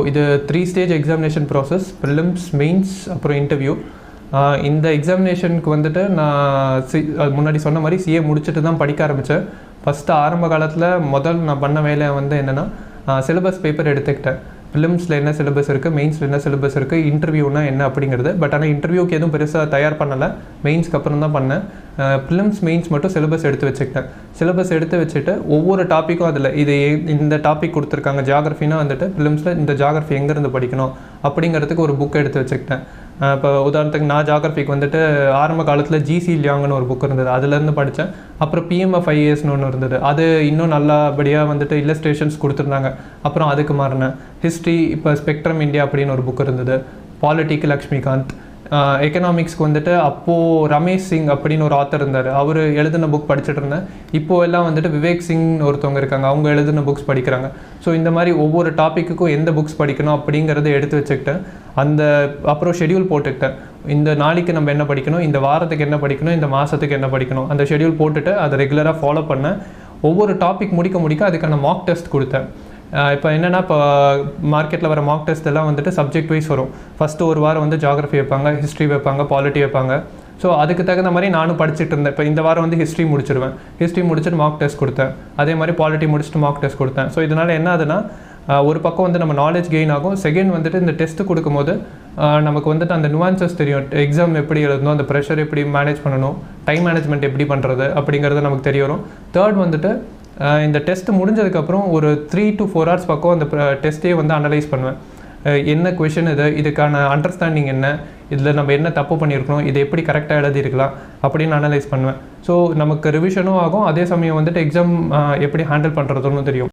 இது 3 stage examination process, prelims, mains, அப்புறம் interview. இந்த எக்ஸாமினேஷனுக்கு வந்துட்டு நான் முன்னாடி சொன்ன மாதிரி சிஏ முடிச்சுட்டு தான் படிக்க ஆரம்பித்தேன். ஃபஸ்ட்டு ஆரம்ப காலத்தில் நான் பண்ண வேலை வந்து என்னென்னா, சிலபஸ் பேப்பர் எடுத்துக்கிட்டேன். ப்ரிலிம்ஸில் என்ன சிலபஸ் இருக்குது, மெயின்ஸில் என்ன சிலபஸ் இருக்குது, இன்டர்வியூனா என்ன அப்படிங்கிறது. பட் ஆனால் இன்டர்வியூக்கு எதுவும் பெருசாக தயார் பண்ணலை, மெயின்ஸ்க்கு அப்புறம் தான் பண்ணேன். ப்ரிலிம்ஸ், மெயின்ஸ் மட்டும் சிலபஸ் எடுத்து வச்சுக்கிட்டேன். சிலபஸ் எடுத்து வச்சுட்டு ஒவ்வொரு டாப்பிக்கும் அதில் இந்த டாபிக் கொடுத்துருக்காங்க. ஜியாகிரஃபினா வந்துட்டு ப்ரிலிம்ஸில் இந்த ஜியாகிரஃபி எங்கேருந்து படிக்கணும் அப்படிங்கிறதுக்கு ஒரு புக் எடுத்து வச்சுக்கிட்டேன். இப்போ உதாரணத்துக்கு நான் ஜியாகிரஃபிக்கு வந்துட்டு ஆரம்ப காலத்தில் ஜிசி லியாங்னு ஒரு புக் இருந்தது, அதுலேருந்து படித்தேன். அப்புறம் PMFIASனு ஒன்று இருந்தது, அது இன்னும் நல்லபடியாக வந்துட்டு இல்லஸ்ட்ரேஷன்ஸ் கொடுத்துருந்தாங்க. அப்புறம் அதுக்கு மாறினேன். ஹிஸ்ட்ரி, இப்போ ஸ்பெக்ட்ரம் இந்தியா அப்படின்னு ஒரு புக் இருந்தது. பாலிட்டிக்கு லக்ஷ்மிகாந்த். எக்கனாமிக்ஸ்க்கு வந்துட்டு அப்போது ரமேஷ் சிங் அப்படின்னு ஒரு ஆத்தர் இருந்தார், அவர் எழுதின புக் படிச்சுட்டு இருந்தேன். இப்போது எல்லாம் வந்துட்டு விவேக் சிங்னு ஒருத்தவங்க இருக்காங்க, அவங்க எழுதின புக்ஸ் படிக்கிறாங்க. ஸோ இந்த மாதிரி ஒவ்வொரு டாப்பிக்குக்கும் எந்த புக்ஸ் படிக்கணும் அப்படிங்கிறத எடுத்து வச்சுக்கிட்டேன். அப்புறம் ஷெடியூல் போட்டுக்கிட்டேன். இந்த நாளைக்கு நம்ம என்ன படிக்கணும், இந்த வாரத்துக்கு என்ன படிக்கணும், இந்த மாதத்துக்கு என்ன படிக்கணும், அந்த ஷெடியூல் போட்டுட்டு அதை ரெகுலராக ஃபாலோ பண்ணேன். ஒவ்வொரு டாபிக் முடிக்க அதுக்கான மார்க் டெஸ்ட் கொடுத்தேன். இப்போ என்னென்னா, இப்போ மார்க்கெட்டில் வர மார்க் டெஸ்ட் எல்லாம் வந்துட்டு சப்ஜெக்ட் வைஸ் வரும். ஃபஸ்ட்டு ஒரு வாரம் வந்து ஜியாகிரஃபி வைப்பாங்க, ஹிஸ்ட்ரி வைப்பாங்க, பாலிட்டி வைப்பாங்க. ஸோ அதுக்கு தகுந்த மாதிரி நானும் படிச்சுட்டு இருந்தேன். இப்போ இந்த வாரம் வந்து ஹிஸ்ட்ரி முடிச்சிடுவேன், ஹிஸ்ட்ரி முடிச்சுட்டு மார்க் டெஸ்ட் கொடுத்தேன். அதே மாதிரி பாலிட்டி முடிச்சுட்டு மார்க் டெஸ்ட் கொடுத்தேன். ஸோ இதனால் என்ன ஆகுதுன்னா, ஒரு பக்கம் வந்து நம்ம நாலேஜ் கெயின் ஆகும். செகண்ட் வந்துட்டு இந்த டெஸ்ட்டு கொடுக்கும்போது நமக்கு வந்துட்டு அந்த நுவான்சஸ் தெரியும். எக்ஸாம் எப்படி எழுதணும், அந்த ப்ரெஷர் எப்படி மேனேஜ் பண்ணணும், டைம் மேனேஜ்மெண்ட் எப்படி பண்ணுறது அப்படிங்கிறது நமக்கு தெரிய வரும். தேர்ட் வந்துட்டு இந்த டெஸ்ட் முடிஞ்சதுக்கப்புறம் ஒரு 3 to 4 hours பக்கம் அந்த டெஸ்ட்டே வந்து அனலைஸ் பண்ணுவேன். என்ன கொஷின் இதுக்கான அண்டர்ஸ்டாண்டிங் என்ன, இதில் நம்ம என்ன தப்பு பண்ணியிருக்கணும், இதை எப்படி கரெக்டாக எழுதியிருக்கலாம் அப்படின்னு அனலைஸ் பண்ணுவேன். ஸோ நமக்கு ரிவிஷனும் ஆகும், அதே சமயம் வந்துட்டு எக்ஸாம் எப்படி ஹேண்டில் பண்ணுறதுன்னு தெரியும்.